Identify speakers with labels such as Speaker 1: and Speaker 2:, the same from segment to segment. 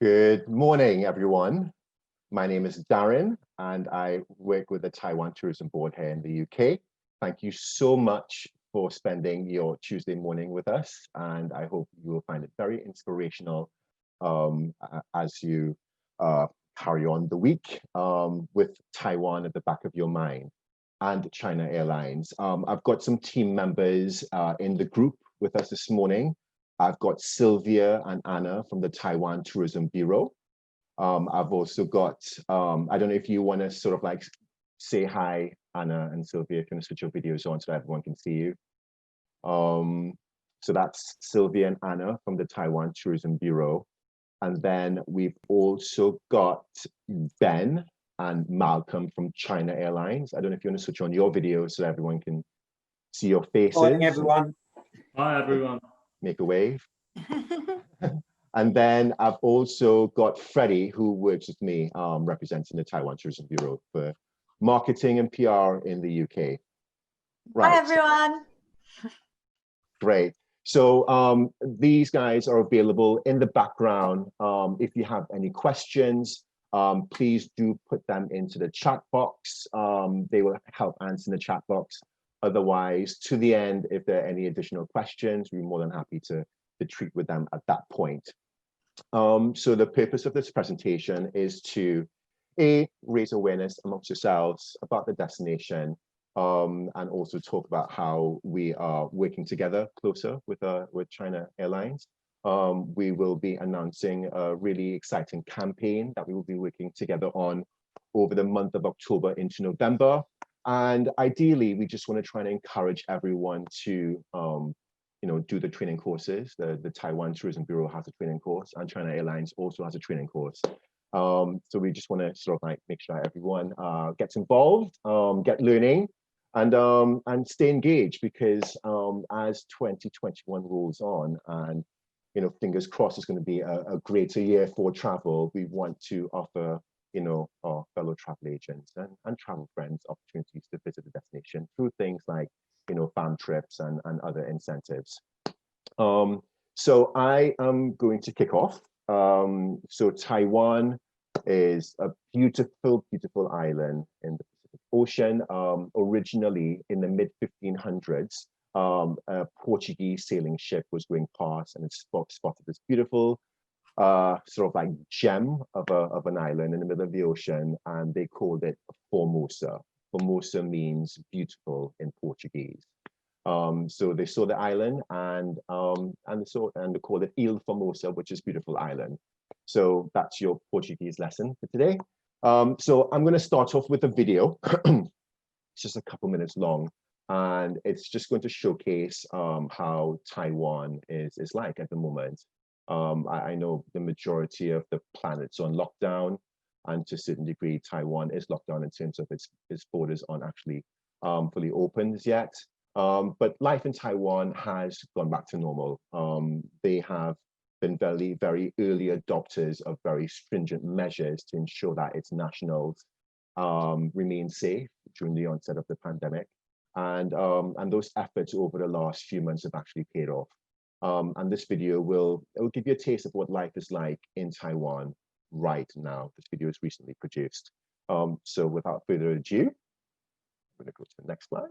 Speaker 1: Good morning, everyone. My name is Darrin, and I work with the Taiwan Tourism Board here in the UK. Thank you so much for spending your Tuesday morning with us, and I hope you will find it very inspirational as you carry on the week with Taiwan at the back of your mind and China Airlines. I've got some team members in the group with us this morning. I've got Sylvia and Anna from the Taiwan Tourism Bureau. I've also got, I don't know if you want to sort of like say hi, Anna and Sylvia, if you want to switch your videos on so that everyone can see you. So that's Sylvia and Anna from the Taiwan Tourism Bureau. And then we've also got Ben and Malcolm from China Airlines. I don't know if you want to switch on your video so that everyone can see your faces.
Speaker 2: Morning, everyone.
Speaker 3: Hi, everyone.
Speaker 1: Make a wave. And then I've also got Freddie, who works with me representing the Taiwan Tourism Bureau for marketing and PR in the UK. Right.
Speaker 4: Hi, everyone.
Speaker 1: Great. So these guys are available in the background. If you have any questions, please do put them into the chat box. They will help answer in the chat box. Otherwise, to the end, if there are any additional questions, we're more than happy to treat with them at that point. So the purpose of this presentation is to raise awareness amongst yourselves about the destination, and also talk about how we are working together closer with China Airlines. We will be announcing a really exciting campaign that we will be working together on over the month of October into November. And ideally, we just want to try and encourage everyone to do the training courses. The Taiwan Tourism Bureau has a training course, and China Airlines also has a training course. So we just want to sort of like make sure everyone gets involved, get learning, and stay engaged, because as 2021 rolls on, and fingers crossed it's going to be a greater year for travel, we want to offer our fellow travel agents and travel friends opportunities to visit the destination through things like farm trips and other incentives. So I am going to kick off. So Taiwan is a beautiful, beautiful island in the Pacific Ocean. Originally in the mid-1500s, a Portuguese sailing ship was going past, and it spotted this beautiful sort of like gem of an island in the middle of the ocean, and they called it Formosa. Formosa means beautiful in Portuguese. So they saw the island and they called it Il Formosa, which is beautiful island. So that's your Portuguese lesson for today. So I'm going to start off with a video. It's just a couple minutes long, and it's just going to showcase how Taiwan is like at the moment. I know the majority of the planet's on lockdown, and to a certain degree, Taiwan is locked down in terms of its borders aren't actually fully opened yet. But life in Taiwan has gone back to normal. They have been very, very early adopters of very stringent measures to ensure that its nationals remain safe during the onset of the pandemic. And those efforts over the last few months have actually paid off. And this video will give you a taste of what life is like in Taiwan right now. This video is recently produced. So without further ado, I'm going to go to the next slide.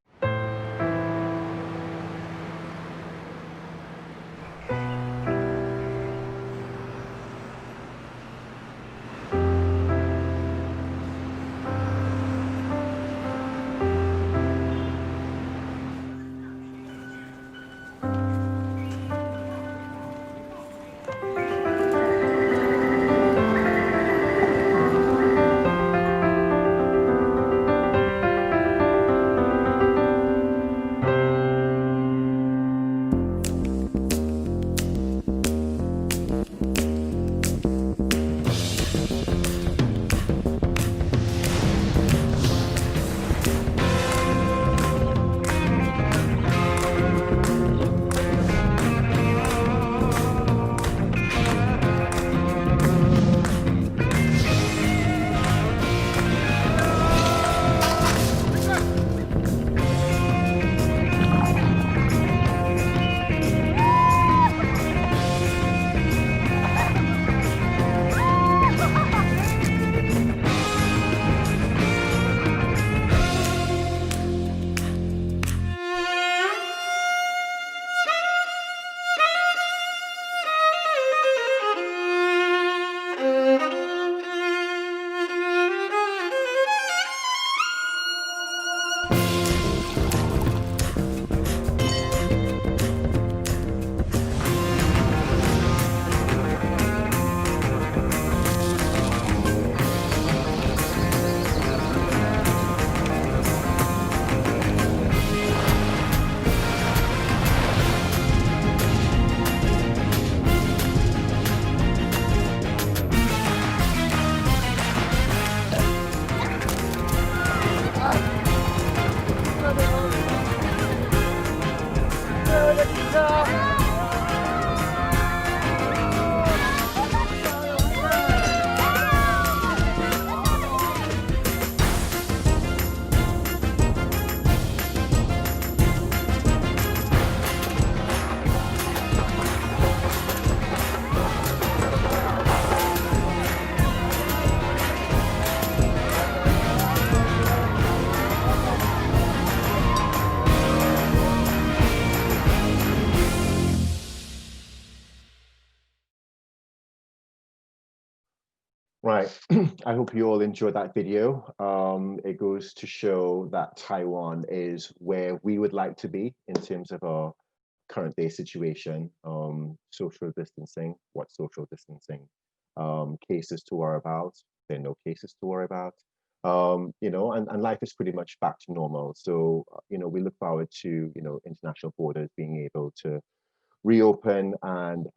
Speaker 1: Right. I hope you all enjoyed that video. It goes to show that Taiwan is where we would like to be in terms of our current day situation. Social distancing, what social distancing? Cases to worry about, there are no cases to worry about. You know, and life is pretty much back to normal. So, you know, we look forward to, you know, international borders being able to reopen and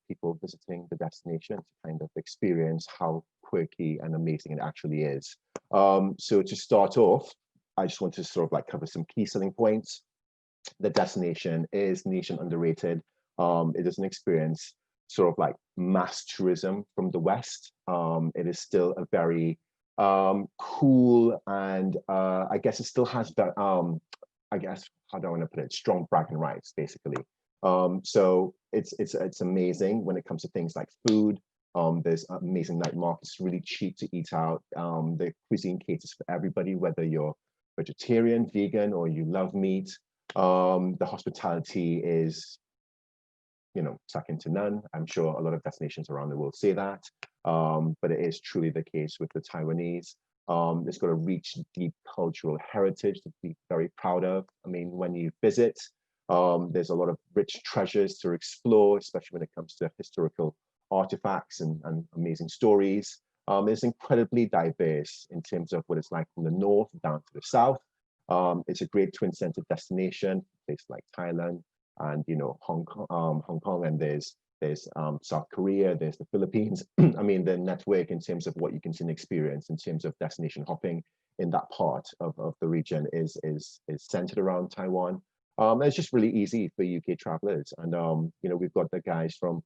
Speaker 1: people visiting the destination to kind of experience how quirky and amazing it actually is. So to start off, I just want to sort of like cover some key selling points. The destination is nation underrated. It is an experience sort of like mass tourism from the West. It is still a very cool and I guess it still has that, I guess, how do I want to put it, strong bragging rights, basically. So it's amazing when it comes to things like food. There's amazing night markets, really cheap to eat out. The cuisine caters for everybody, whether you're vegetarian, vegan, or you love meat. The hospitality is, you know, second to none. I'm sure a lot of destinations around the world say that, but it is truly the case with the Taiwanese. It's got a rich, deep cultural heritage to be very proud of. I mean, when you visit, there's a lot of rich treasures to explore, especially when it comes to historical artifacts and amazing stories. It's incredibly diverse in terms of what it's like from the north down to the south. It's a great twin-centered destination, places like Thailand and, you know, Hong Kong, and there's South Korea, there's the Philippines. I mean, the network in terms of what you can see and experience in terms of destination hopping in that part of the region is centered around Taiwan. It's just really easy for UK travelers. And, you know, we've got the guys from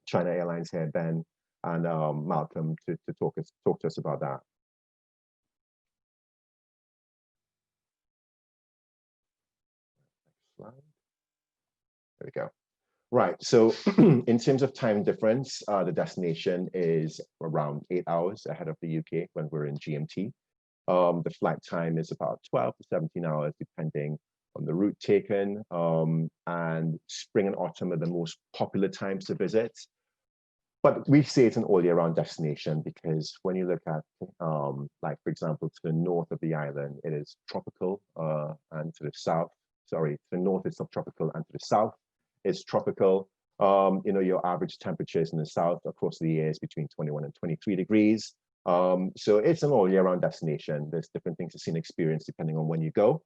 Speaker 1: China Airlines here, Ben and Malcolm, to talk to us about that. Next slide. There we go. Right. So in terms of time difference, the destination is around 8 hours ahead of the UK when we're in GMT. The flight time is about 12 to 17 hours, depending on the route taken. And spring and autumn are the most popular times to visit. But we say it's an all year round destination because when you look at, like, for example, to the north of the island, it is tropical, and to the south, sorry, to the north it's subtropical, and to the south it's tropical. You know, your average temperatures in the south across the year is between 21 and 23 degrees. So it's an all year round destination. There's different things to see and experience depending on when you go.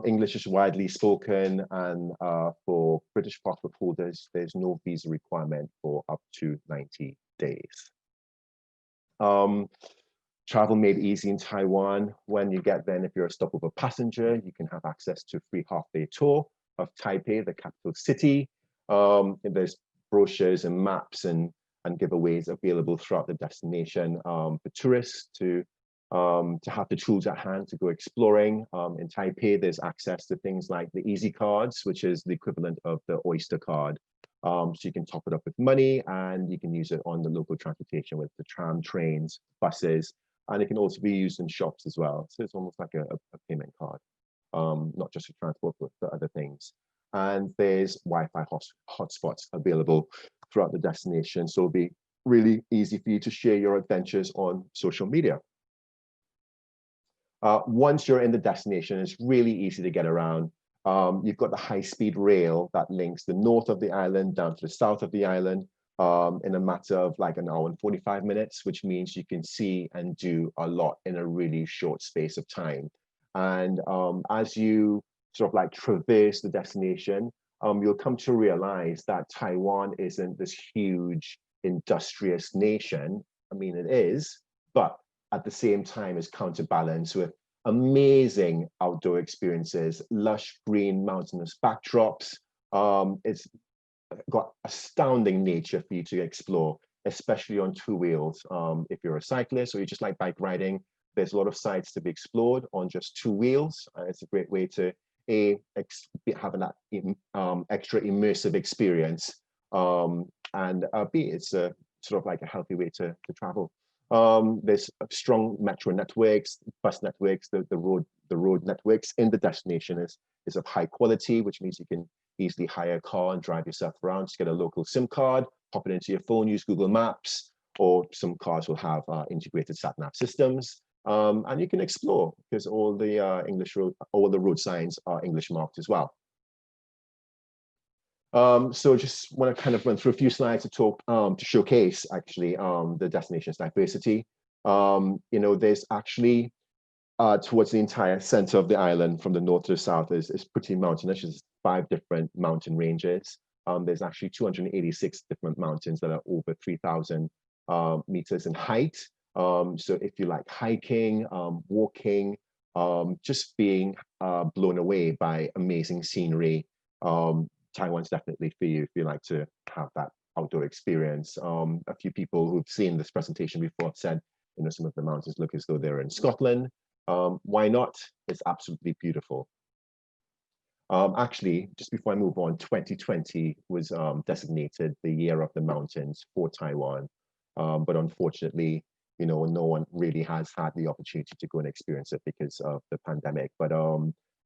Speaker 1: English is widely spoken, and for British passport holders, there's no visa requirement for up to 90 days. Travel made easy in Taiwan. When you get there, if you're a stopover passenger, you can have access to a free half-day tour of Taipei, the capital city. There's brochures and maps and giveaways available throughout the destination for tourists to have the tools at hand to go exploring. In Taipei, there's access to things like the Easy Cards, which is the equivalent of the Oyster card. So you can top it up with money and you can use it on the local transportation with the tram, trains, buses, and it can also be used in shops as well. So it's almost like a payment card, not just for transport, but for other things. And there's Wi-Fi hotspots available throughout the destination. So it'll be really easy for you to share your adventures on social media. Once you're in the destination, it's really easy to get around. You've got the high-speed rail that links the north of the island down to the south of the island in a matter of like an hour and 45 minutes, which means you can see and do a lot in a really short space of time. And as you sort of like traverse the destination, you'll come to realize that Taiwan isn't this huge industrious nation. I mean, it is, but at the same time is counterbalanced with amazing outdoor experiences, lush green mountainous backdrops. It's got astounding nature for you to explore, especially on two wheels. If you're a cyclist or you just like bike riding, there's a lot of sites to be explored on just two wheels. It's a great way to have that extra immersive experience, and B, it's a sort of like a healthy way to travel. There's strong metro networks, bus networks, the road networks in the destination is of high quality, which means you can easily hire a car and drive yourself around. Just get a local SIM card, pop it into your phone, use Google Maps, or some cars will have integrated sat-nav systems. And you can explore because all the all the road signs are English marked as well. So just want to kind of run through a few slides to talk to showcase actually the destination's diversity. There's actually towards the entire center of the island from the north to the south is pretty mountainous. There's 5 different mountain ranges. There's actually 286 different mountains that are over 3,000 meters in height. So if you like hiking, walking, just being blown away by amazing scenery, Taiwan's definitely for you if you like to have that outdoor experience. A few people who've seen this presentation before have said, some of the mountains look as though they're in Scotland. Why not? It's absolutely beautiful. Actually, just before I move on, 2020 was designated the year of the mountains for Taiwan. But unfortunately, no one really has had the opportunity to go and experience it because of the pandemic. But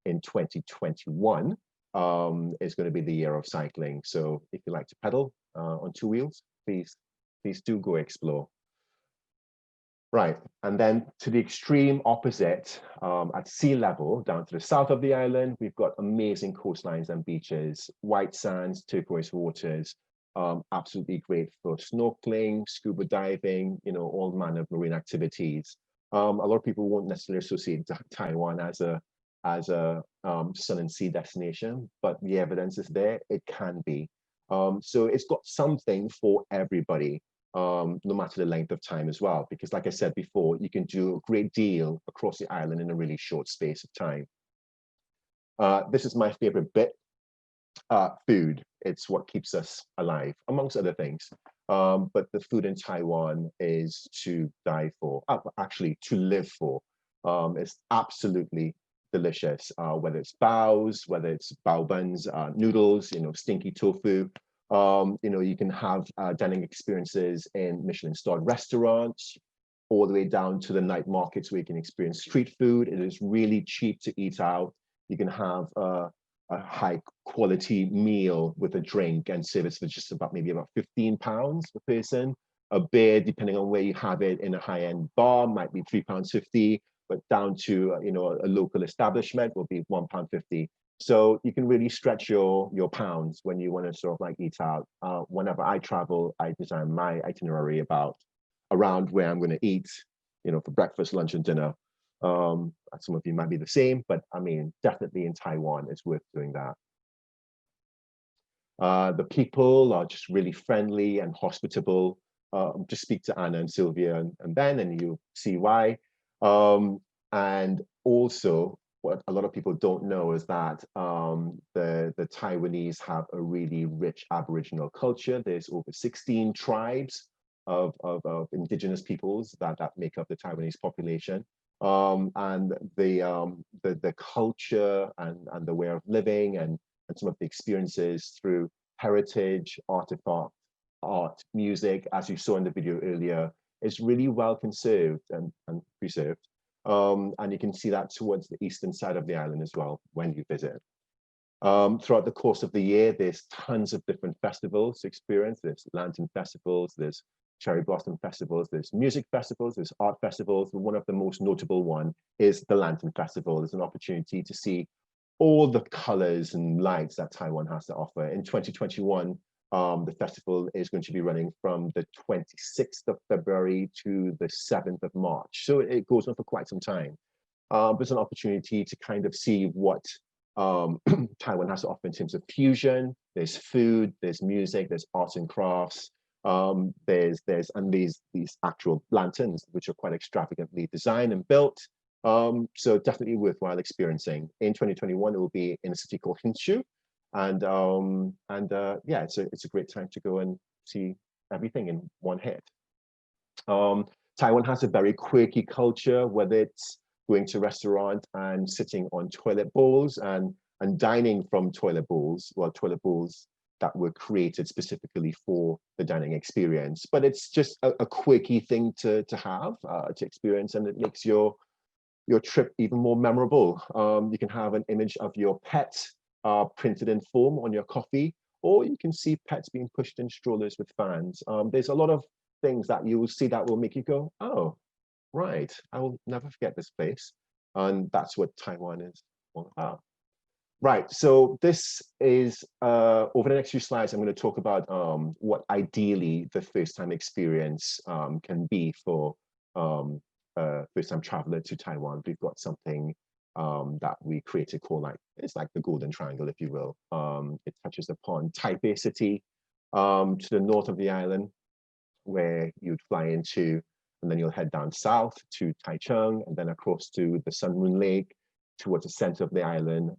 Speaker 1: in 2021, is going to be the year of cycling. So if you like to pedal on 2 wheels, please do go explore. Right, and then to the extreme opposite, at sea level, down to the south of the island, we've got amazing coastlines and beaches, white sands, turquoise waters, absolutely great for snorkeling, scuba diving, all manner of marine activities. A lot of people won't necessarily associate Taiwan as a sun and sea destination, but the evidence is there, it can be. So it's got something for everybody. No matter the length of time as well, because like I said before, you can do a great deal across the island in a really short space of time. This is my favorite bit, food. It's what keeps us alive, amongst other things. But the food in Taiwan is to die for, actually to live for. It's absolutely delicious, whether it's baos, whether it's bao buns, noodles, stinky tofu. You can have dining experiences in Michelin-starred restaurants, all the way down to the night markets where you can experience street food. It is really cheap to eat out. You can have a high quality meal with a drink and service for just maybe about £15 per person. A beer, depending on where you have it, in a high-end bar might be £3.50, but down to a local establishment will be £1.50. So you can really stretch your pounds when you want to sort of like eat out. Whenever I travel, I design my itinerary around where I'm going to eat, for breakfast, lunch, and dinner. Some of you might be the same, but I mean, definitely in Taiwan, it's worth doing that. The people are just really friendly and hospitable. Just speak to Anna and Sylvia and Ben, and you'll see why. And also, what a lot of people don't know is that the Taiwanese have a really rich Aboriginal culture. There's over 16 tribes of indigenous peoples that make up the Taiwanese population. And the culture and the way of living and some of the experiences through heritage, artifact, art, music, as you saw in the video earlier, is really well conserved and preserved. And you can see that towards the eastern side of the island as well when you visit. Throughout the course of the year, there's tons of different festivals to experience. There's lantern festivals, there's cherry blossom festivals, there's music festivals, there's art festivals. One of the most notable one is the Lantern Festival. There's an opportunity to see all the colors and lights that Taiwan has to offer. In 2021, the festival is going to be running from the 26th of February to the 7th of March. So it goes on for quite some time. There's an opportunity to kind of see what Taiwan has to offer in terms of fusion. There's food, there's music, there's arts and crafts. There's these actual lanterns, which are quite extravagantly designed and built. So definitely worthwhile experiencing. In 2021, it will be in a city called Hsinchu. And yeah, it's a great time to go and see everything in one hit. Taiwan has a very quirky culture, whether it's going to a restaurant and sitting on toilet bowls and dining from toilet bowls, well, toilet bowls that were created specifically for the dining experience. But it's just a quirky thing to have, to experience, and it makes your trip even more memorable. You can have an image of your pet printed in foam on your coffee, or you can see pets being pushed in strollers with fans. There's a lot of things that you will see that will make you go, oh, right, I will never forget this place. And that's what Taiwan is all about. Right, so this is, over the next few slides, I'm going to talk about what ideally the first-time experience can be for a first-time traveler to Taiwan. We've got something that we created called, like, it's like the Golden Triangle, if you will. It touches upon Taipei City to the north of the island, where you'd fly into, and then you'll head down south to Taichung, and then across to the Sun Moon Lake, towards the center of the island,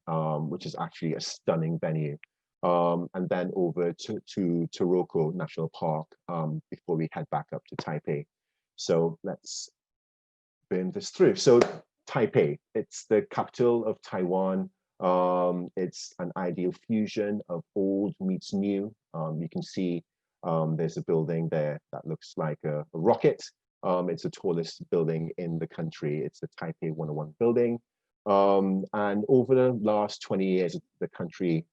Speaker 1: which is actually a stunning venue. And then over to Taroko National Park before we head back up to Taipei. So let's burn this through. So Taipei, it's the capital of Taiwan. It's an ideal fusion of old meets new. You can see there's a building there that looks like a rocket. It's the tallest building in the country. It's the Taipei 101 building. And over the last 20 years, the country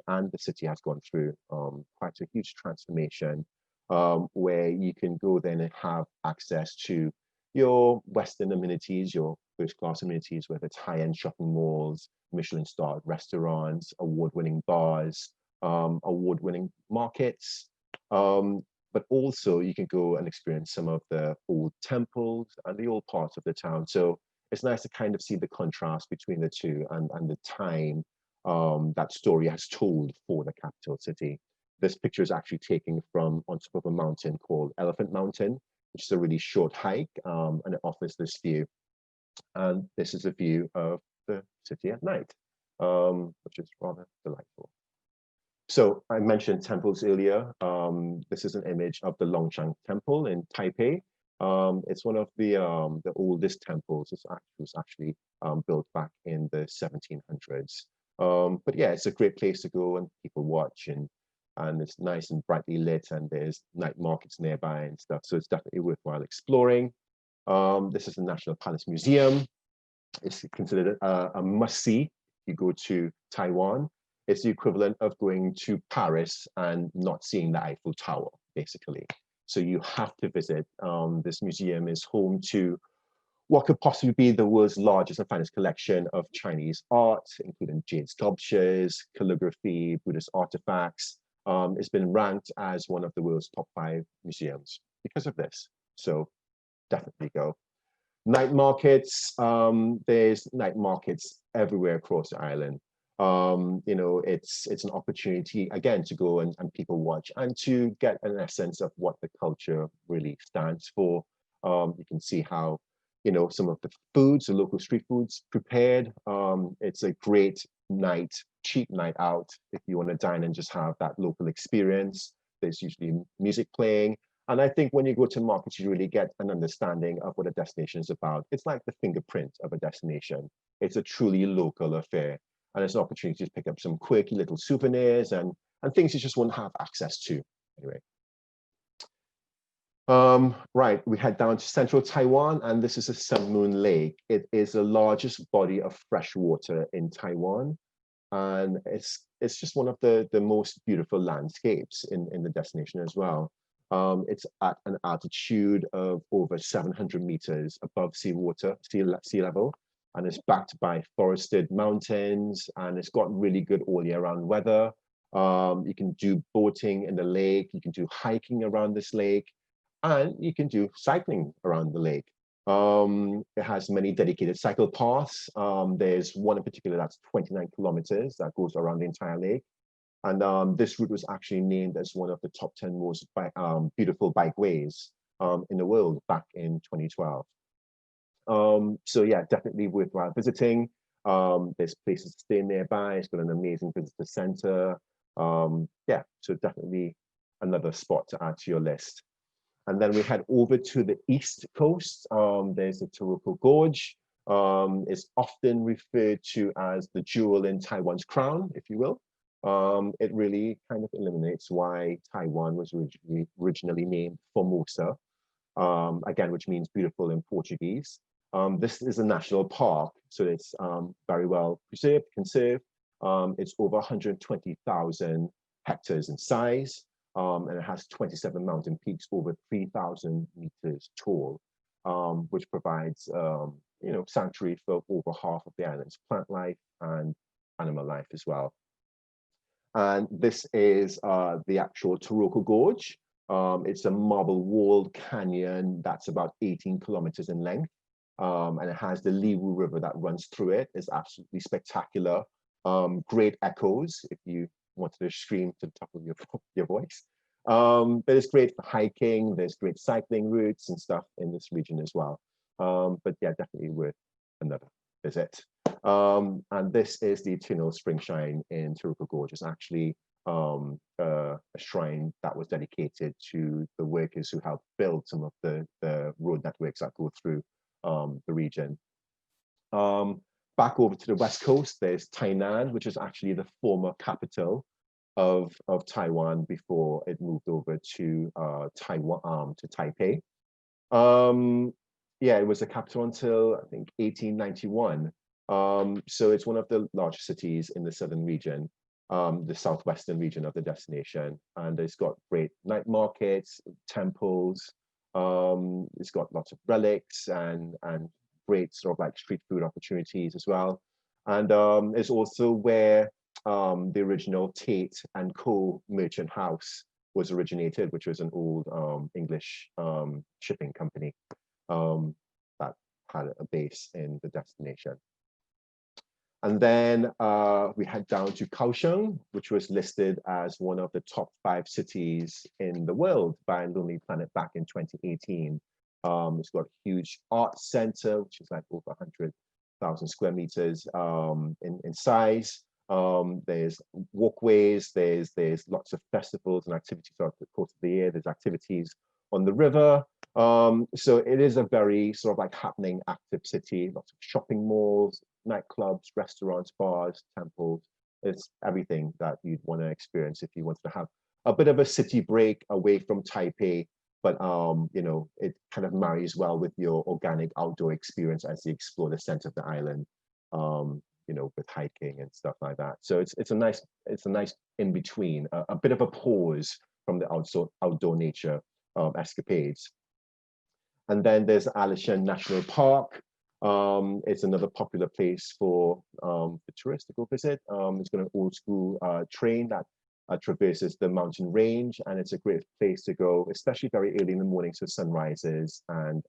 Speaker 1: and the city has gone through quite a huge transformation, where you can go then and have access to your Western amenities, your first-class amenities, whether it's high-end shopping malls, Michelin-starred restaurants, award-winning bars, award-winning markets. But also you can go and experience some of the old temples and the old parts of the town. So it's nice to kind of see the contrast between the two and the time that story has told for the capital city. This picture is actually taken from on top of a mountain called Elephant Mountain, which is a really short hike, and it offers this view. And this is a view of the city at night, which is rather delightful. So I mentioned temples earlier. This is an image of the Longchang Temple in Taipei. It's one of the oldest temples. It was actually built back in the 1700s. But yeah, it's a great place to go and people watch, and it's nice and brightly lit, and there's night markets nearby and stuff. So it's definitely worthwhile exploring. This is the National Palace Museum. It's considered a must-see if you go to Taiwan. It's the equivalent of going to Paris and not seeing the Eiffel Tower, basically. So you have to visit. This museum is home to what could possibly be the world's largest and finest collection of Chinese art, including jade sculptures, calligraphy, Buddhist artifacts. It's been ranked as one of the world's top 5 museums because of this. So definitely go. Night markets, there's night markets everywhere across the island. You know, it's an opportunity again to go and people watch and to get an essence of what the culture really stands for. You can see how, you know, some of the foods, the local street foods prepared. It's a great night, cheap night out if you want to dine and just have that local experience. There's usually music playing. And I think when you go to markets, you really get an understanding of what a destination is about. It's like the fingerprint of a destination. It's a truly local affair. And it's an opportunity to pick up some quirky little souvenirs and things you just won't have access to. Anyway. Right, we head down to central Taiwan, and this is a Sun Moon Lake. It is the largest body of fresh water in Taiwan. And it's just one of the most beautiful landscapes in the destination as well. It's at an altitude of over 700 meters above sea level, and it's backed by forested mountains, and it's got really good all year round weather. You can do boating in the lake, you can do hiking around this lake, and you can do cycling around the lake. It has many dedicated cycle paths. There's one in particular that's 29 kilometers that goes around the entire lake. And this route was actually named as one of the top 10 most beautiful bikeways in the world back in 2012. So yeah, definitely worthwhile visiting. There's places to stay nearby. It's got an amazing visitor center. Yeah, so definitely another spot to add to your list. And then we head over to the east coast. There's the Turoku Gorge. It's often referred to as the jewel in Taiwan's crown, if you will. It really kind of eliminates why Taiwan was originally named Formosa, again, which means beautiful in Portuguese. This is a national park, so it's very well preserved, conserved. It's over 120,000 hectares in size. and it has 27 mountain peaks over 3,000 meters tall, which provides sanctuary for over half of the island's plant life and animal life as well. And this is the actual Taroko Gorge. It's a marble walled canyon that's about 18 kilometers in length. And it has the Liwu River that runs through it. It's absolutely spectacular. Great echoes if you wanted to scream to the top of your voice. But it's great for hiking. There's great cycling routes and stuff in this region as well. But yeah, definitely worth another visit. And this is the eternal spring shine in Turoku Gorge. It's actually a shrine that was dedicated to the workers who helped build some of the road networks that go through the region. Back over to the west coast, there's Tainan, which is actually the former capital of Taiwan before it moved over to Taiwan, to Taipei. Yeah, it was the capital until I think 1891. So it's one of the largest cities in the southern region, the southwestern region of the destination, and it's got great night markets, temples. It's got lots of relics and great sort of like street food opportunities as well. And it's also where the original Tate and Co. merchant house was originated, which was an old English shipping company that had a base in the destination. And then we head down to Kaohsiung, which was listed as one of the top 5 cities in the world by Lonely Planet back in 2018. It's got a huge arts center, which is like over 100,000 square meters in size. There's walkways, there's lots of festivals and activities throughout the course of the year. There's activities on the river. So it is a very sort of like happening, active city, lots of shopping malls, nightclubs, restaurants, bars, temples. It's everything that you'd want to experience if you wanted to have a bit of a city break away from Taipei, but it kind of marries well with your organic outdoor experience as you explore the center of the island, with hiking and stuff like that. So it's a nice in between, a bit of a pause from the outdoor nature escapades. And then there's Alesha National Park. It's another popular place for tourists to go visit. It's got an old school train that traverses the mountain range, and it's a great place to go, especially very early in the morning, so sunrises and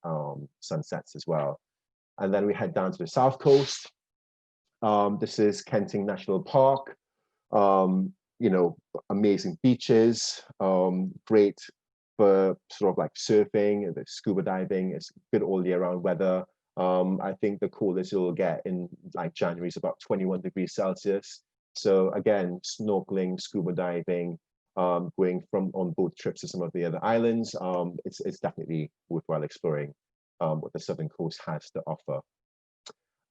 Speaker 1: sunsets as well. And then we head down to the south coast. This is Kenting National Park. Amazing beaches, great for sort of like surfing, the scuba diving. It's good all year round weather. I think the coolest you'll get in like January is about 21 degrees Celsius. So again, snorkeling, scuba diving, going on boat trips to some of the other islands. It's definitely worthwhile exploring what the southern coast has to offer.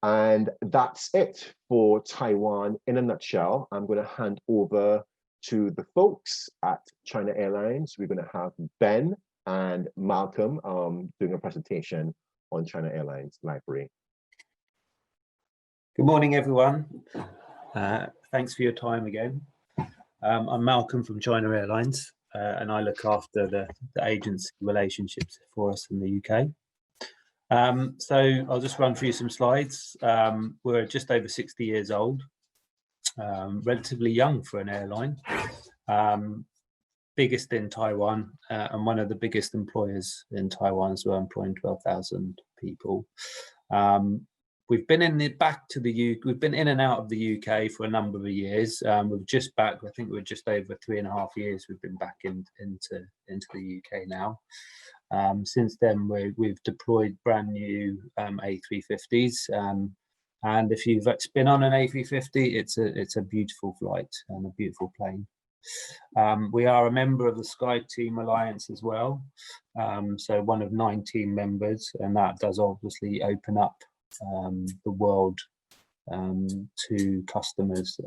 Speaker 1: And that's it for Taiwan in a nutshell. I'm going to hand over to the folks at China Airlines. We're going to have Ben and Malcolm doing a presentation on China Airlines Library.
Speaker 2: Good morning, everyone. Thanks for your time again. I'm Malcolm from China Airlines, and I look after the agency relationships for us in the UK. So I'll just run through some slides. We're just over 60 years old, relatively young for an airline, biggest in Taiwan, and one of the biggest employers in Taiwan as well, employing 12,000 people. We've been we've been in and out of the UK for a number of years. We're just back. I think we're just over 3.5 years. We've been back into the UK now. Since then, we've deployed brand new A350s, and if you've been on an A350, it's a beautiful flight and a beautiful plane. We are a member of the SkyTeam Alliance as well, so one of 19 members, and that does obviously open up the world to customers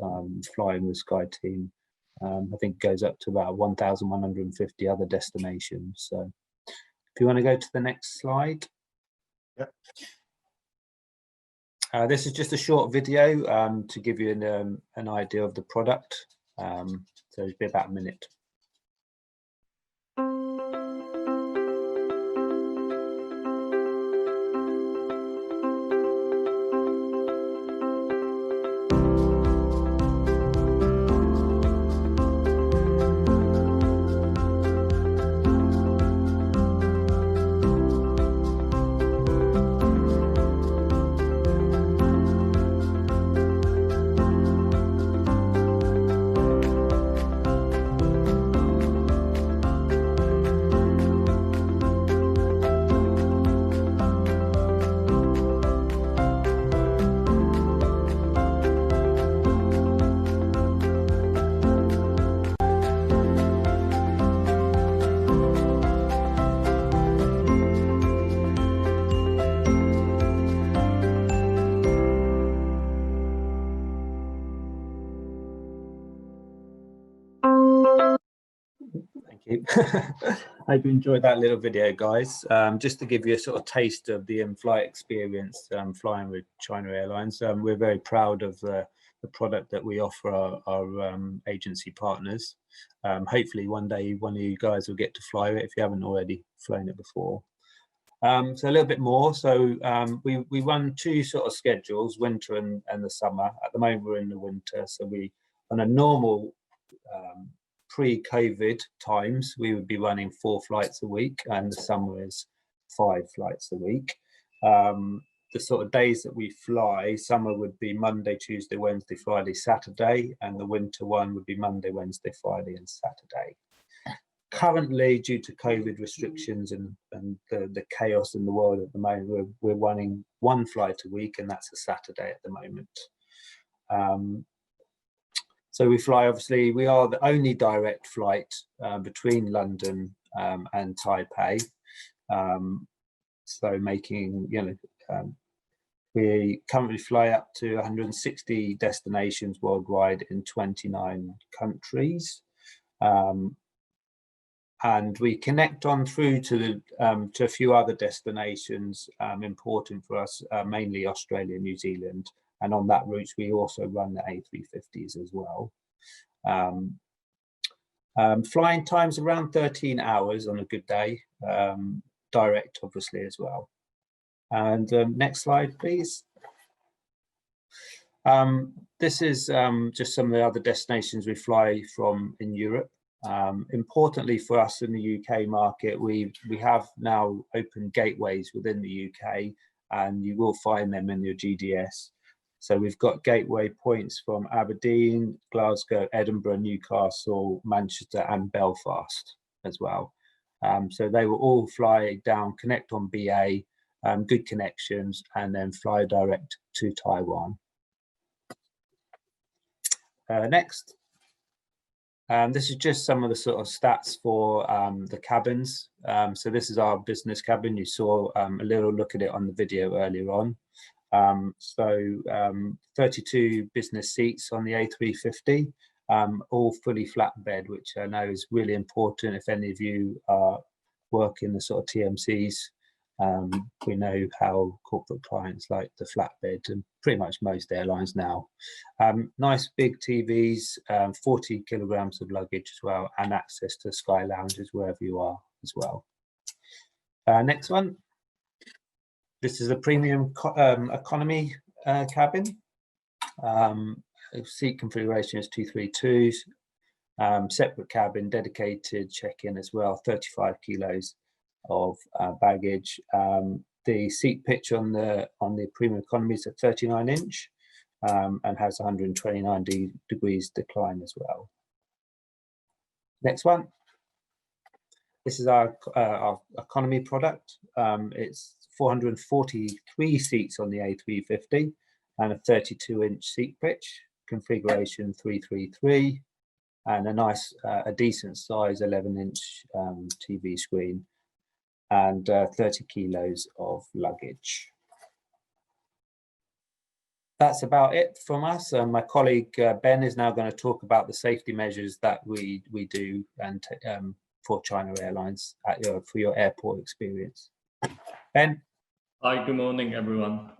Speaker 2: flying with SkyTeam. I think it goes up to about 1,150 other destinations. So if you want to go to the next slide.
Speaker 1: Yep.
Speaker 2: This is just a short video to give you an idea of the product. So it'll be about a minute. Hope you enjoyed that little video, guys. Just to give you a sort of taste of the in-flight experience flying with China Airlines. We're very proud of the product that we offer our agency partners. Hopefully one day one of you guys will get to fly it if you haven't already flown it before. So a little bit more. So we run two sort of schedules, winter and the summer. At the moment we're in the winter, so we on a normal pre-COVID times we would be running 4 flights a week, and the summer is 5 flights a week. The sort of days that we fly, summer would be Monday, Tuesday, Wednesday, Friday, Saturday, and the winter one would be Monday, Wednesday, Friday and Saturday. Currently, due to COVID restrictions and the chaos in the world at the moment, we're running 1 flight a week, and that's a Saturday at the moment. So we fly, obviously, we are the only direct flight between London and Taipei. So making, we currently fly up to 160 destinations worldwide in 29 countries. And we connect on through to a few other destinations important for us, mainly Australia, New Zealand, and on that route we also run the A350s as well. Flying times around 13 hours on a good day, direct obviously as well. And next slide, please. This is just some of the other destinations we fly from in Europe. Importantly for us in the UK market, we have now opened gateways within the UK, and you will find them in your GDS. So we've got gateway points from Aberdeen, Glasgow, Edinburgh, Newcastle, Manchester and Belfast as well. So they will all fly down, connect on BA, good connections, and then fly direct to Taiwan. Next. This is just some of the sort of stats for the cabins. So this is our business cabin. You saw a little look at it on the video earlier on. 32 business seats on the A350, all fully flat bed, which I know is really important if any of you work in the sort of TMCs. We know how corporate clients like the flatbed, and pretty much most airlines now. Nice big TVs, 40 kilograms of luggage as well, and access to sky lounges wherever you are as well. Next one. This is a premium economy cabin. Seat configuration is 232s. Separate cabin, dedicated check-in as well, 35 kilos of baggage. The seat pitch on the premium economy is a 39-inch and has 129 degrees decline as well. Next one. This is our economy product. It's 443 seats on the A350 and a 32-inch seat pitch, configuration 333, and a nice, a decent size 11-inch TV screen, and 30 kilos of luggage. That's about it from us. My colleague Ben is now going to talk about the safety measures that we do and for China Airlines for your airport experience. Ben?
Speaker 3: Hi, good morning, everyone.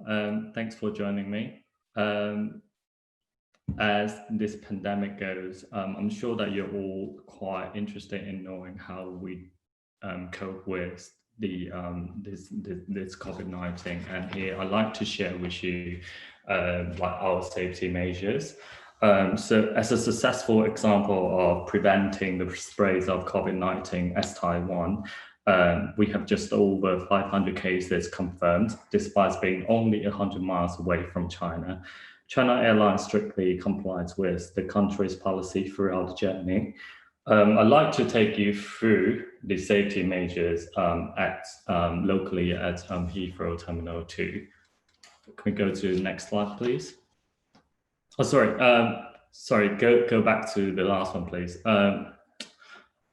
Speaker 3: Thanks for joining me. As this pandemic goes, I'm sure that you're all quite interested in knowing how we cope with the this COVID-19, and here I'd like to share with you like our safety measures. So as a successful example of preventing the spread of COVID-19 as Taiwan, we have just over 500 cases confirmed, despite being only 100 miles away from China. China Airlines strictly complies with the country's policy throughout the journey. I'd like to take you through the safety measures locally at Heathrow Terminal 2. Can we go to the next slide, please? Oh, sorry. Go back to the last one, please.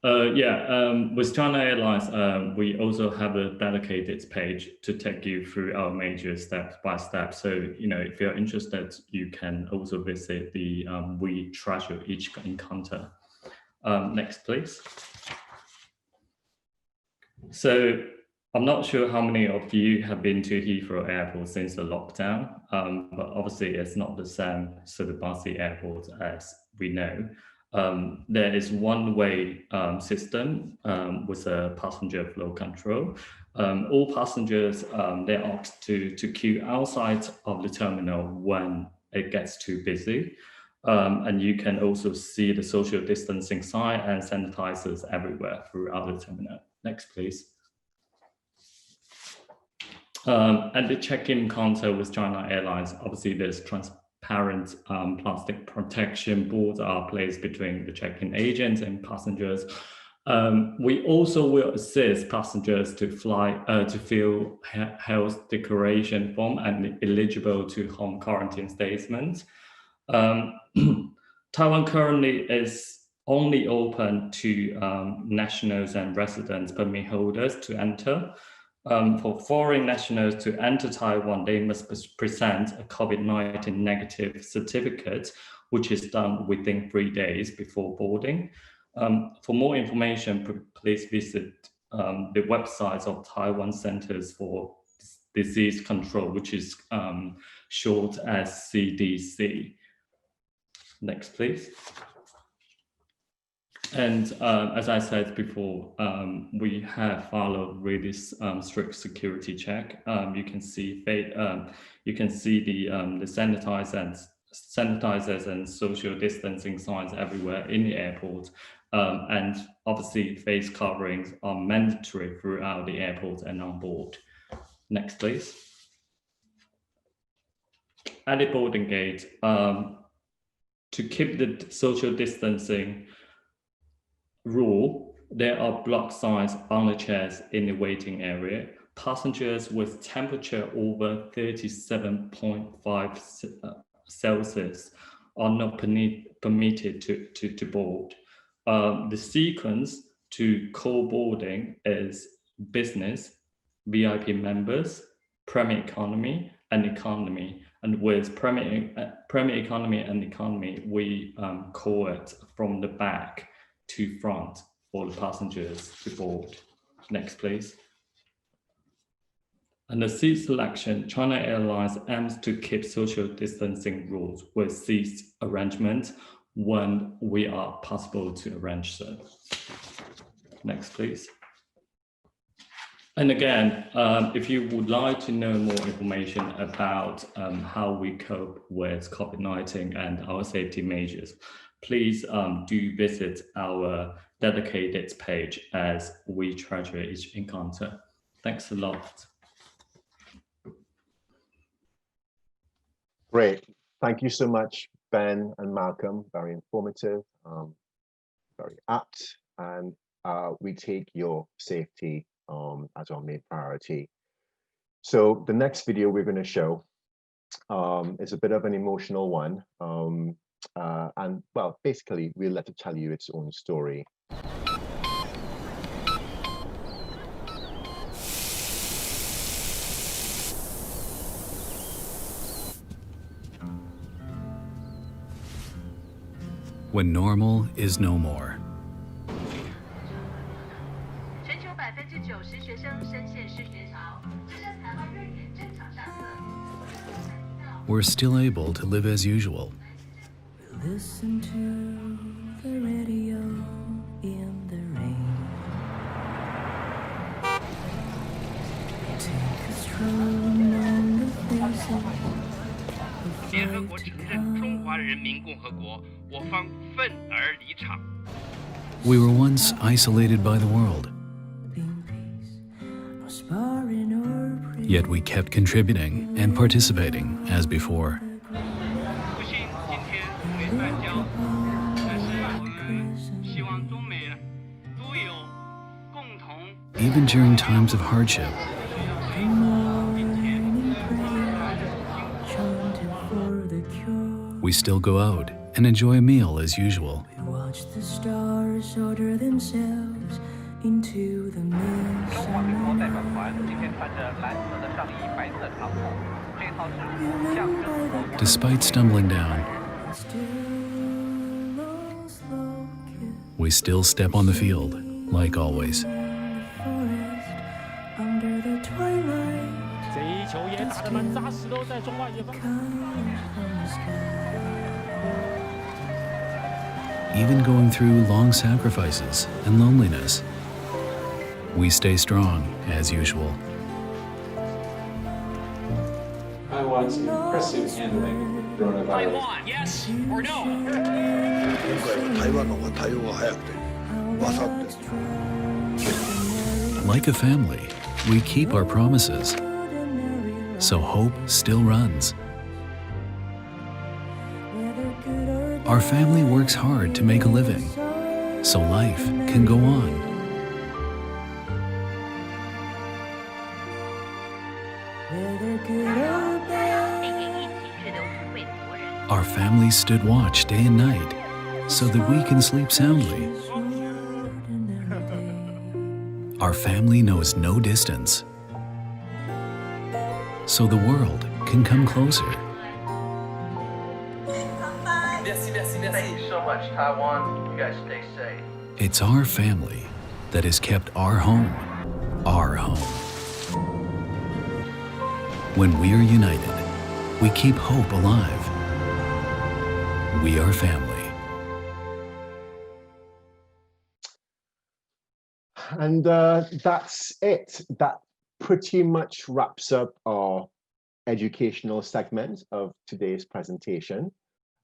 Speaker 3: With China Airlines, we also have a dedicated page to take you through our major step by step. So, if you're interested, you can also visit the We Treasure Each Encounter. Next, please. So I'm not sure how many of you have been to Heathrow Airport since the lockdown, but obviously it's not the same sort of busy airport as we know. There is one-way system with a passenger flow control. All passengers, they're asked to queue outside of the terminal when it gets too busy. And you can also see the social distancing sign and sanitizers everywhere throughout the terminal. Next, please. At the check-in counter with China Airlines, obviously there's transparent plastic protection boards are placed between the check-in agents and passengers. We also will assist passengers to fill health declaration form and eligible to home quarantine statements. Taiwan currently is only open to nationals and residents permit holders to enter. For foreign nationals to enter Taiwan, they must present a COVID-19 negative certificate, which is done within 3 days before boarding. For more information, please visit the websites of Taiwan Centers for Disease Control, which is short as CDC. Next, please. And as I said before, we have followed really strict security check. You can see the sanitizers and social distancing signs everywhere in the airport. And obviously face coverings are mandatory throughout the airport and on board. Next, please. At the boarding gate, to keep the social distancing rule, there are block signs on the chairs in the waiting area. Passengers with temperature over 37.5 Celsius are not permitted to board. The sequence to co-boarding is business, VIP members, Premier Economy, and Economy. And with Premier Economy and Economy, we call it from the back to front for the passengers to board. Next, please. And the seat selection, China Airlines aims to keep social distancing rules with seat arrangements when we are possible to arrange so. Next, please. And again, if you would like to know more information about how we cope with COVID-19 and our safety measures, please do visit our dedicated page as we treasure each encounter. Thanks a lot.
Speaker 1: Great. Thank you so much, Ben and Malcolm. Very informative, very apt, and we take your safety as our main priority. So the next video we're going to show is a bit of an emotional one. And well, basically, we'll let it tell you its own story.
Speaker 4: When normal is no more. We're still able to live as usual.
Speaker 5: Listen to the radio in the rain. Take a stroll among the faces.
Speaker 6: 联合国承认中华人民共和国，我方愤而离场。
Speaker 4: We were once isolated by the world, yet we kept contributing and participating as before.
Speaker 6: 不幸今天没断交，但是我们希望中美都有共同。
Speaker 4: Even during times of hardship, we still go out and enjoy a meal as usual.
Speaker 5: We watch the stars order themselves into the mist.
Speaker 7: 中华民国代表团今天穿着蓝色的上衣、白色长裤，这套是象征我国。
Speaker 4: Despite stumbling down, we still step on the field, like always. Even going through long sacrifices and loneliness, we stay strong as usual.
Speaker 8: Taiwan's impressive handling of coronavirus.
Speaker 6: Taiwan, yes or no?
Speaker 4: Like a family, we keep our promises, so hope still runs. Our family works hard to make a living, so life can go on. Our family stood watch day and night so that we can sleep soundly. Our family knows no distance, so the world can come closer.
Speaker 7: Thank you so much, Taiwan. You guys stay safe.
Speaker 4: It's our family that has kept our home, our home. When we are united, we keep hope alive. We are family.
Speaker 1: And that's it. That pretty much wraps up our educational segment of today's presentation.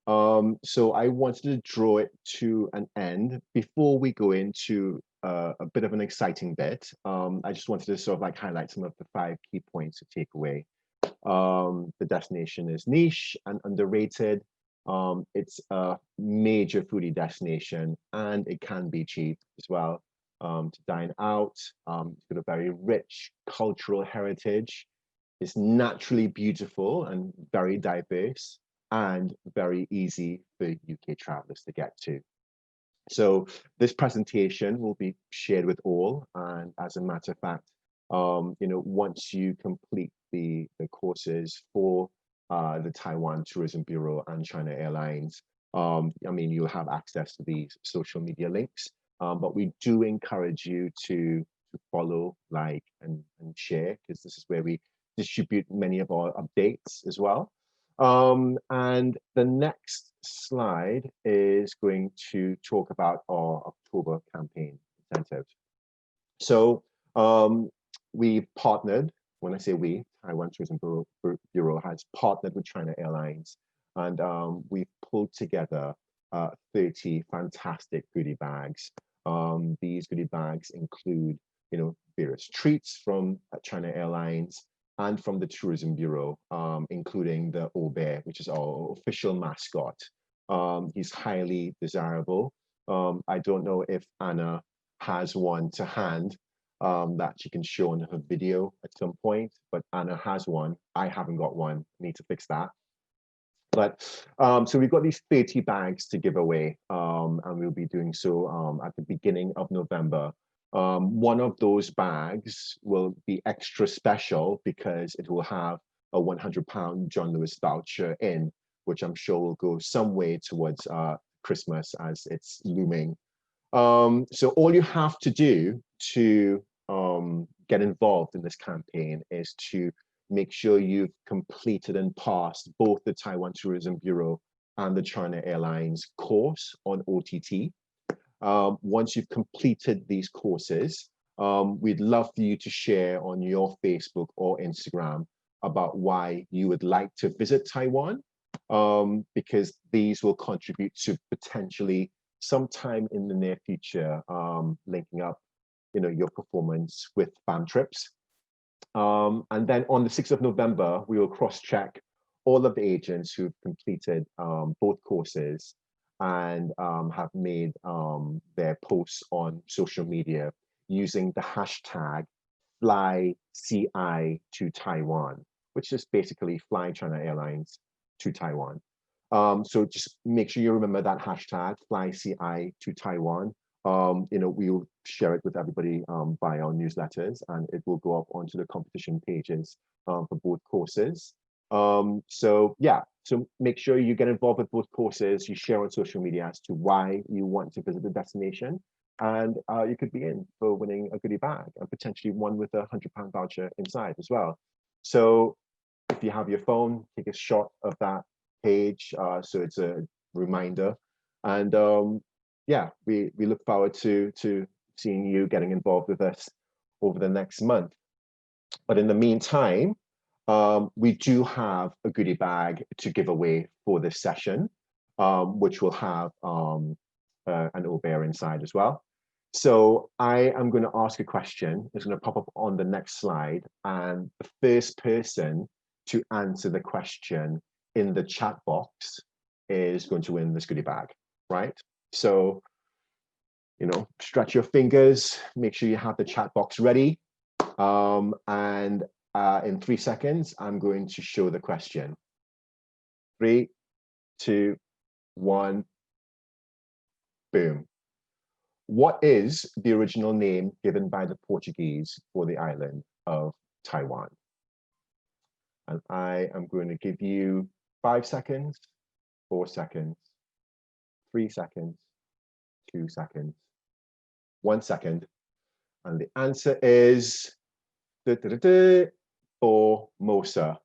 Speaker 1: So I wanted to draw it to an end before we go into a bit of an exciting bit. I just wanted to sort of like highlight some of the 5 key points to take away. The destination is niche and underrated. It's a major foodie destination and it can be cheap as well to dine out. It's got a very rich cultural heritage. It's naturally beautiful and very diverse and very easy for UK travelers to get to. So this presentation will be shared with all, and as a matter of fact, you know, once you complete the courses for the Taiwan Tourism Bureau and China Airlines, I mean, you'll have access to these social media links, but we do encourage you to follow, like, and share, because this is where we distribute many of our updates as well. And the next slide is going to talk about our October campaign incentive. So we've partnered, when I say we, Taiwan Tourism Bureau has partnered with China Airlines, and we've pulled together 30 fantastic goodie bags. These goodie bags include, you know, various treats from China Airlines and from the Tourism Bureau, including the Bear, which is our official mascot. He's highly desirable. I don't know if Anna has one to hand that she can show in her video at some point, but Anna has one. I haven't got one, need to fix that. But so we've got these 30 bags to give away, and we'll be doing so at the beginning of November. One of those bags will be extra special because it will have a £100 John Lewis voucher in, which I'm sure will go some way towards Christmas as it's looming. So all you have to do to get involved in this campaign is to make sure you've completed and passed both the Taiwan Tourism Bureau and the China Airlines course on OTT. Once you've completed these courses, we'd love for you to share on your Facebook or Instagram about why you would like to visit Taiwan, because these will contribute to potentially sometime in the near future, linking up, you know, your performance with FAM trips. And then on the 6th of November, we will cross-check all of the agents who've completed both courses and have made their posts on social media using the hashtag FlyCI to Taiwan, which is basically Fly China Airlines to Taiwan. So just make sure you remember that hashtag FlyCI to Taiwan. You know, we'll share it with everybody by our newsletters, and it will go up onto the competition pages for both courses. So yeah, so make sure you get involved with both courses, you share on social media as to why you want to visit the destination, and you could be in for winning a goodie bag and potentially one with a £100 voucher inside as well. So if you have your phone, take a shot of that page, so it's a reminder. And yeah, we look forward to seeing you getting involved with us over the next month. But in the meantime, we do have a goodie bag to give away for this session, which will have an obear inside as well. So I am going to ask a question. It's going to pop up on the next slide, and the first person to answer the question in the chat box is going to win this goodie bag, right? So, you know, stretch your fingers, make sure you have the chat box ready. And in 3 seconds, I'm going to show the question. 3, 2, 1, boom. What is the original name given by the Portuguese for the island of Taiwan? And I am going to give you 5 seconds, 4 seconds, 3 seconds, 2 seconds, 1 second. And the answer is Formosa.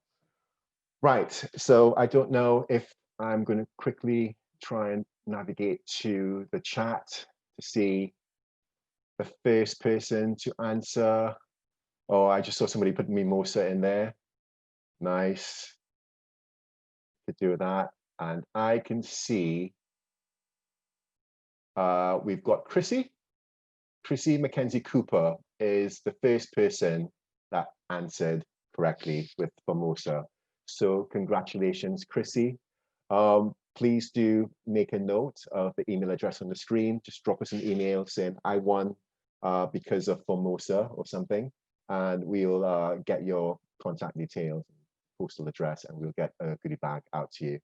Speaker 1: Right, so I don't know if I'm going to quickly try and navigate to the chat to see the first person to answer. Oh, I just saw somebody put mimosa in there. Nice. Could do that. And I can see we've got Chrissy. Chrissy Mackenzie Cooper is the first person that answered correctly with Formosa. So congratulations, Chrissy. Please do make a note of the email address on the screen. Just drop us an email saying I won because of Formosa or something, and we'll get your contact details, postal address, and we'll get a goodie bag out to you.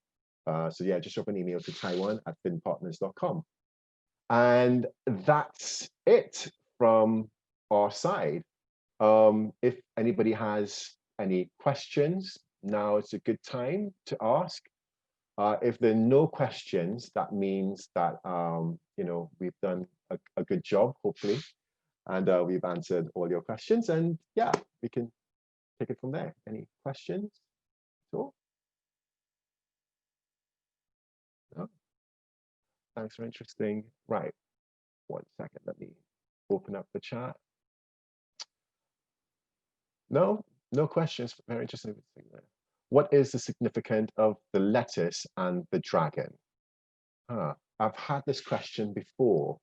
Speaker 1: So yeah, just drop an email to taiwan@finpartners.com. And that's it from our side. If anybody has any questions, now is a good time to ask. If there are no questions, that means that you know, we've done a good job, hopefully, and we've answered all your questions. And yeah, we can take it from there. Any questions? Sure. No? Thanks for interesting. Right. 1 second. Let me open up the chat. No questions. Very interesting. What is the significance of the lettuce and the dragon? I've had this question before.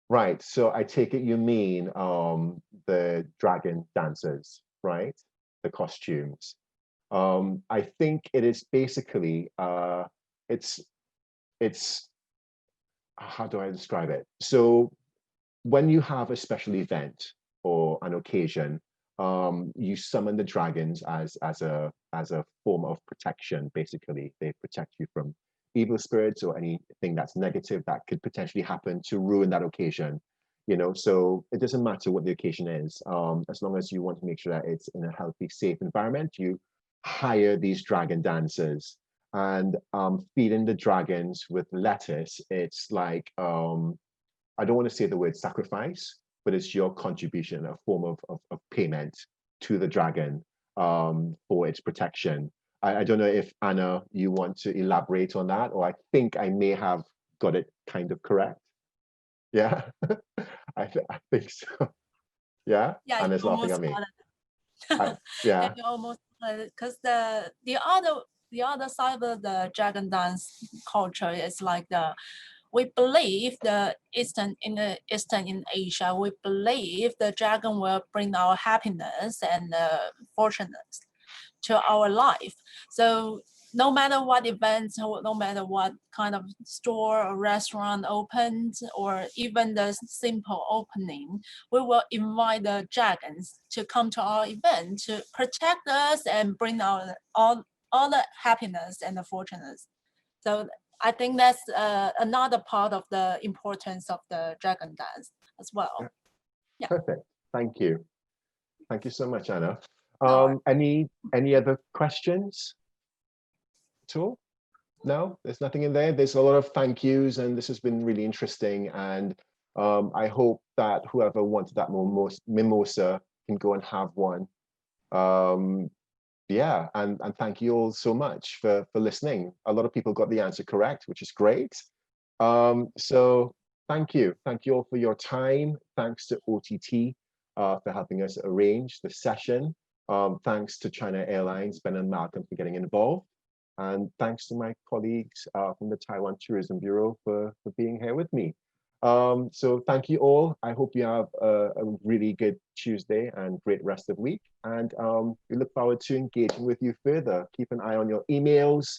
Speaker 1: Right, so I take it you mean the dragon dancers, right? The costumes. I think it is basically, it's, how do I describe it? So when you have a special event or an occasion, you summon the dragons as a form of protection. Basically, they protect you from evil spirits or anything that's negative that could potentially happen to ruin that occasion. You know, so it doesn't matter what the occasion is, as long as you want to make sure that it's in a healthy, safe environment. You hire these dragon dancers, and feeding the dragons with lettuce. It's like I don't want to say the word sacrifice, but it's your contribution, a form of payment to the dragon for its protection. I don't know if Anna, you want to elaborate on that, or I think I may have got it kind of correct. Yeah, I think so. Yeah,
Speaker 9: yeah,
Speaker 1: Anna's laughing at me. Yeah,
Speaker 9: almost because the other side of the dragon dance culture is like we believe in Asia, we believe the dragon will bring our happiness and fortunes to our life. So no matter what events, no matter what kind of store or restaurant opens, or even the simple opening, we will invite the dragons to come to our event to protect us and bring our all the happiness and the fortunes. So I think that's another part of the importance of the dragon dance as well.
Speaker 1: Yeah. Perfect. Thank you. Thank you so much, Anna.
Speaker 9: No.
Speaker 1: Any other questions at all? No, there's nothing in there. There's a lot of thank yous, and this has been really interesting. And I hope that whoever wanted that mimosa can go and have one Yeah, and thank you all so much for listening. A lot of people got the answer correct, which is great. So thank you all for your time. Thanks to OTT for helping us arrange the session. Thanks to China Airlines, Ben and Malcolm, for getting involved. And thanks to my colleagues from the Taiwan Tourism Bureau for being here with me. So thank you all. I hope you have a really good Tuesday and great rest of the week. And we look forward to engaging with you further. Keep an eye on your emails.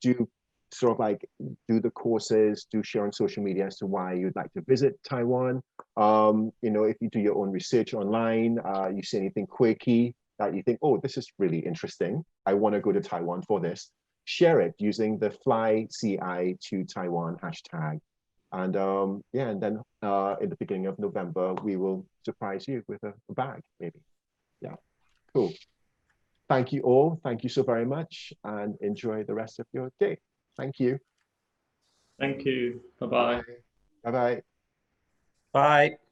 Speaker 1: Do sort of like do the courses, do share on social media as to why you'd like to visit Taiwan. You know, if you do your own research online, you see anything quirky that you think, oh, this is really interesting, I want to go to Taiwan for this, share it using the FlyCI to Taiwan hashtag. And yeah, and then in the beginning of November, we will surprise you with a bag, maybe. Yeah, cool. Thank you all. Thank you so very much, and enjoy the rest of your day. Thank you.
Speaker 3: Thank you. Bye-bye.
Speaker 1: Bye-bye.
Speaker 2: Bye.